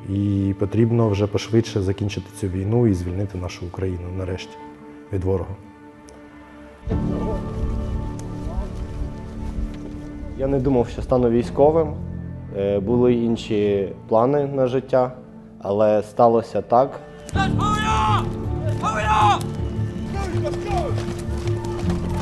І потрібно вже пошвидше закінчити цю війну і звільнити нашу Україну нарешті від ворога. Я не думав, що стану військовим. Були інші плани на життя, але сталося так.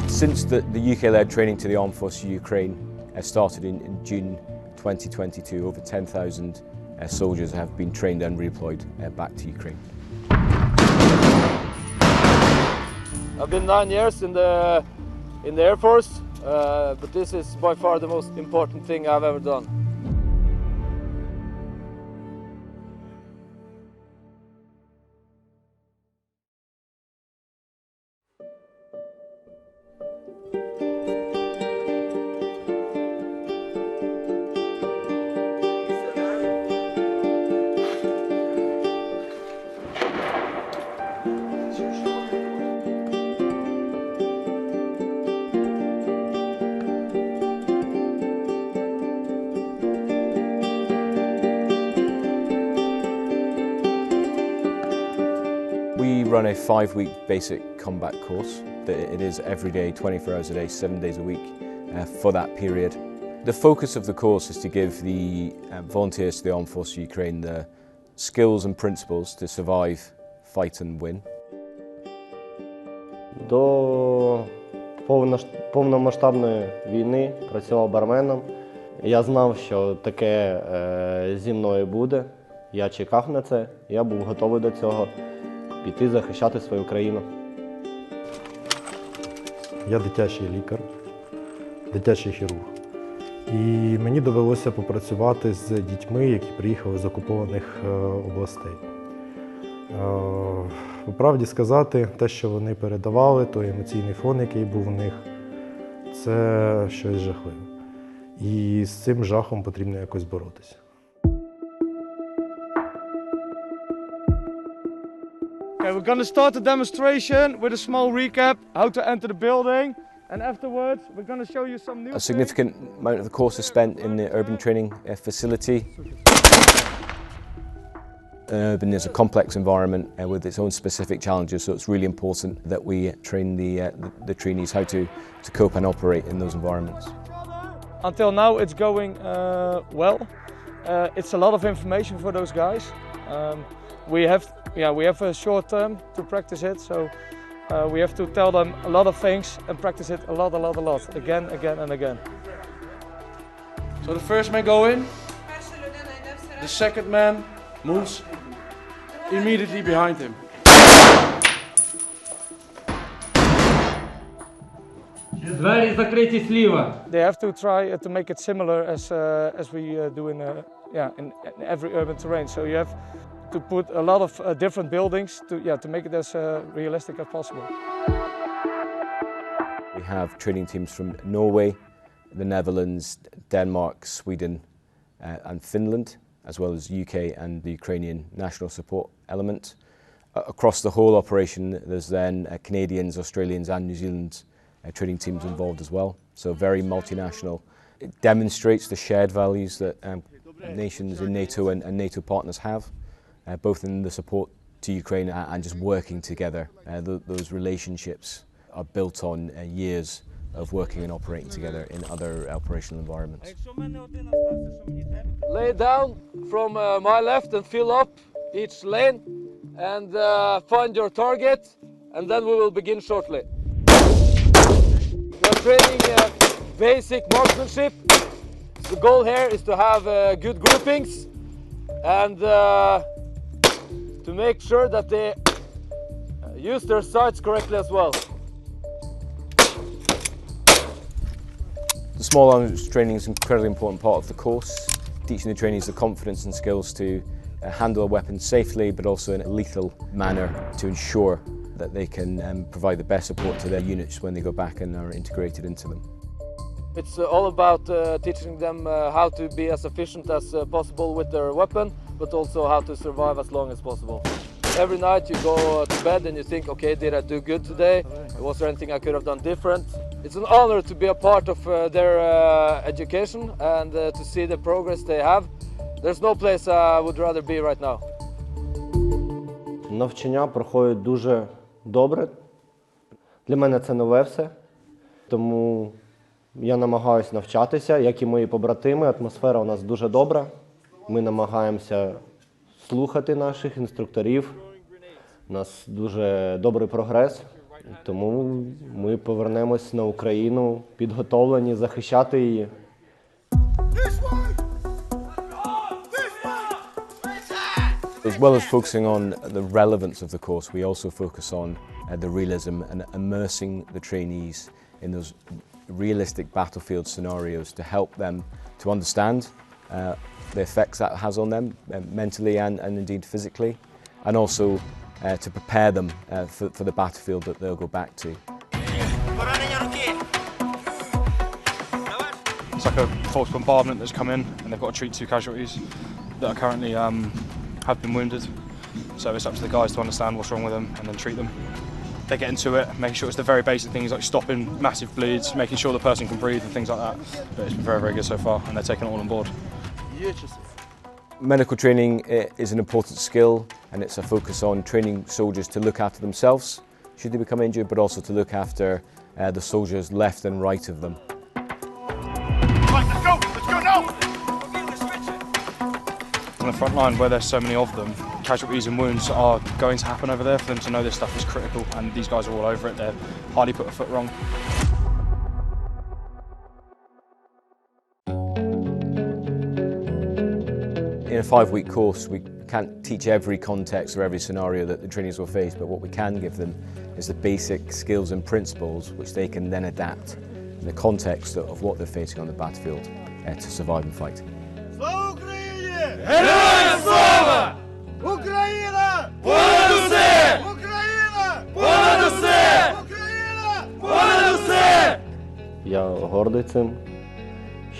Since the UK-led training to the Armed Forces of Ukraine started in June 2022, over 10,000 soldiers have been trained and redeployed back to Ukraine. I've been 9 years in the Air Force, but this is by far the most important thing I've ever done. We run a 5-week basic combat course. It is every day, 24 hours a day, 7 days a week for that period. The focus of the course is to give the volunteers to the Armed Forces of Ukraine the skills and principles to survive, fight and win. До повномасштабної війни працював барменом. Я знав, що таке зі мною буде. Я чекав на це, я був готовий до цього. Піти захищати свою країну. Я дитячий лікар, дитячий хірург. І мені довелося попрацювати з дітьми, які приїхали з окупованих областей. По правді сказати, те, що вони передавали, той емоційний фон, який був у них, це щось жахливе. І з цим жахом потрібно якось боротися. Okay, we're going to start the demonstration with a small recap how to enter the building, and afterwards we're going to show you some new A significant amount of the course is spent in the urban training facility. Urban is a complex environment with its own specific challenges, so it's really important that we train the trainees how to cope and operate in those environments. Until now it's going well. It's a lot of information for those guys. We have a short term to practice it, so we have to tell them a lot of things and practice it a lot, again and again. So the first man go in, the second man moves immediately behind him. Двері закриті зліва. They have to try to make it similar as we do in every urban terrain. So you have to put a lot of different buildings to make it as realistic as possible. We have training teams from Norway, the Netherlands, Denmark, Sweden and Finland, as well as UK and the Ukrainian national support element. Across the whole operation there's then Canadians, Australians and New Zealand training teams involved as well, so very multinational. It demonstrates the shared values that nations in NATO and NATO partners have, both in the support to Ukraine and just working together. Those relationships are built on years of working and operating together in other operational environments. Lay down from my left and fill up each lane and find your target, and then we will begin shortly. We are training basic marksmanship. The goal here is to have good groupings and to make sure that they use their sights correctly as well. The small arms training is an incredibly important part of the course, teaching the trainees the confidence and skills to handle a weapon safely, but also in a lethal manner to ensure that they can provide the best support to their units when they go back and are integrated into them. It's all about teaching them how to be as efficient as possible with their weapon, but also how to survive as long as possible. Every night you go to bed and you think, okay, did I do good today? Was there anything I could have done different? It's an honor to be a part of their education and to see the progress they have. There's no place I would rather be right now. Навчання проходить дуже добре. Для мене це нове все, тому я намагаюся навчатися, як і мої побратими. Атмосфера у нас дуже добра. Ми намагаємося слухати наших інструкторів. У нас дуже добрий прогрес, тому ми повернемось на Україну підготовлені захищати її. As well as focusing on the relevance of the course, we also focus on the realism and immersing the trainees in those realistic battlefield scenarios to help them to understand the effects that has on them mentally and indeed physically, and also to prepare them for the battlefield that they'll go back to. It's like a false bombardment that's come in and they've got to treat 2 casualties that are currently have been wounded. So it's up to the guys to understand what's wrong with them and then treat them. They get into it, making sure it's the very basic things like stopping massive bleeds, making sure the person can breathe and things like that. But it's been very, very good so far and they're taking it all on board. Medical training is an important skill, and it's a focus on training soldiers to look after themselves should they become injured, but also to look after the soldiers left and right of them. Right, let's go now! On the front line, where there's so many of them, casualties and wounds are going to happen over there. For them to know this stuff is critical, and these guys are all over it. They're hardly put a foot wrong. In a 5-week course, we can't teach every context or every scenario that the trainees will face, but what we can give them is the basic skills and principles which they can then adapt in the context of what they're facing on the battlefield to survive and fight. Слава Україні! Героям слава! Україна! Понад усе! Україна! Понад усе! Україна! Понад усе! Я гордий цим,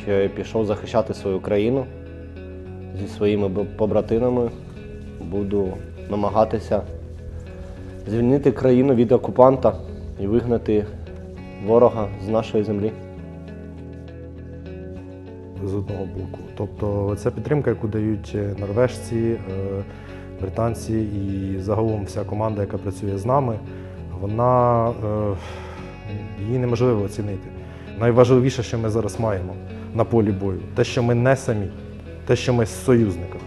що я пішов захищати свою країну. Зі своїми побратимами буду намагатися звільнити країну від окупанта і вигнати ворога з нашої землі. З одного боку. Тобто це підтримка, яку дають норвежці, британці і загалом вся команда, яка працює з нами, її неможливо оцінити. Найважливіше, що ми зараз маємо на полі бою, те, що ми не самі, те, що ми з союзниками.